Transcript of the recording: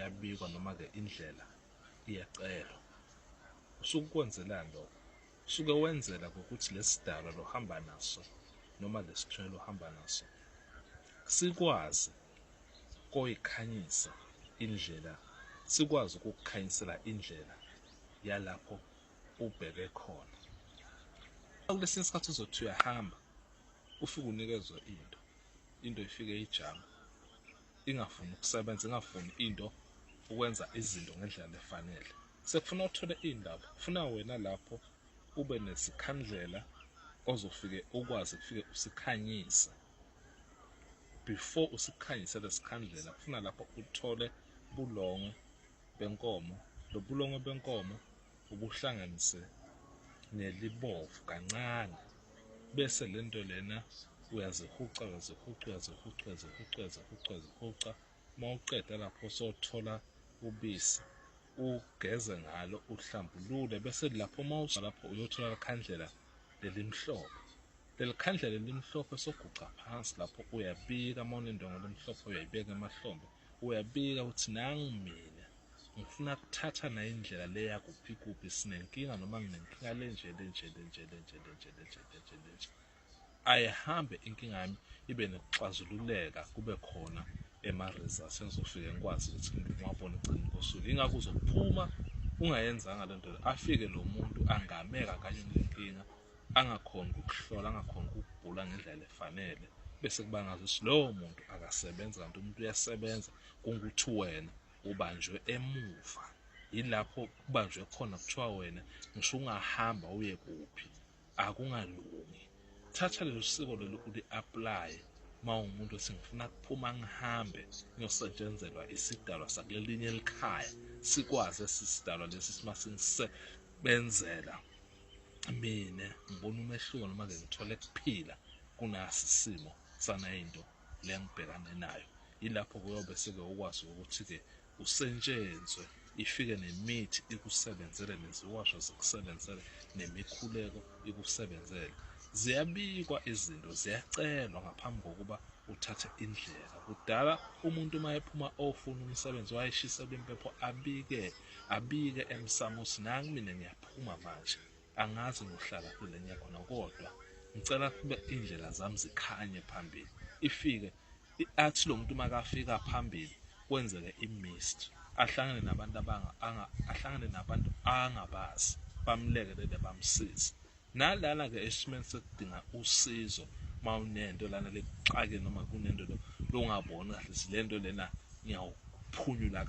yabikwa noma ke indlela iyacelwa. Usukwenzelani lokho? Usuke wenzela ukuthi lesidalwa lohamba naso noma lesithunywa lohamba naso sikwazi koyikhanyisa indlela, sikwazi ukukukhanyisela indlela yalapho ubheke khona. Kulesinye isikhathi uzothi uyahamba ufike unikezwe into ifike ijama, ingafuni ukusebenza, ingafuni into ukwenza izinto ngendlela efanele. Sekufuna uthole indaba, kufuna wena lapho ube nesikhandlela ozofike ukwazi ukufike usikhanyisa. Before usikhanyise lesikhandlela kufuna lapho uthole bulongo benkomo, lo bulongo benkomo ubuhlanganise nelibovu kancane, bese lento lena uyazihuca mawuqeda lapho sothola ubisi ugeze ngalo uhlambulule, bese lapho lapho uyothola lekhandlela lelimhlophe. Leli khandlela elimhlophe soguca phansi lapho uyabika, mawunendongo lemhlophe uyayibeka emahlombe, uyabika uthi nangu mina ngifuna kuthatha na indlela le yakuphi kuphi, sinenkinga noma nginenkinga lenje. Ayihambe inkinga yami ibe nokuxazululeka, kube khona ema-results engizofike ngikwazi ukuthi ngiwabone ekugcineni kosuku. Ingakho uzophuma ungayenzanga lento le, afike lo muntu angameka kanye nenkinga, angakhona ukukuhlola, angakhona ukukubhula ngendlela efanele, bese kuba ngazuthi lowo muntu akasebenzi, kanti umuntu uyasebenza, kungukuthi wena ubanjwe emuva. Yilapho kubanjwe khona kuthiwa wena ngisho ungahamba uye kuphi akungalungi. Thatha lelo siko lelo uli-apply mawumuntu sengifuna kuphuma ngihambe ngiyosetshenzelwa isidalwa sakulelinye elikhaya, sikwazi esisidalwa lesi simasingisebenzela mina ngibona umehluko noma ke ngithole kuphila kunasi simo sanayinto le ngibhekane nayo. Yilapho kuyobe seke ukwazi ukuthi ke usentshenzwe, ifike nemithi ikusebenzele, neziwasho zikusebenzele, nemikhuleko ikusebenzele. Ziyabikwa izinto, ziyacelwa ngaphambi kokuba uthathe indlela. Kudala umuntu uma ephuma ofuna umsebenzi wayeshiselwa impepho, abike emsamo ukuthi nangu mina ngiyaphuma manje, angazi ngiyohlala kule ngiyakhona, kodwa ngicela kube indlela zami zikhanye phambili. Ifike athi lo muntu makafika phambili kwenzeke i-mist, ahlangane nabantu angabazi, bamlekelele bamsize. Nalana ke esimeni sekudinga usizo, mawunento lana lekuxake noma kunento lo ongaboni kahle lento lena ngiyawuphunyula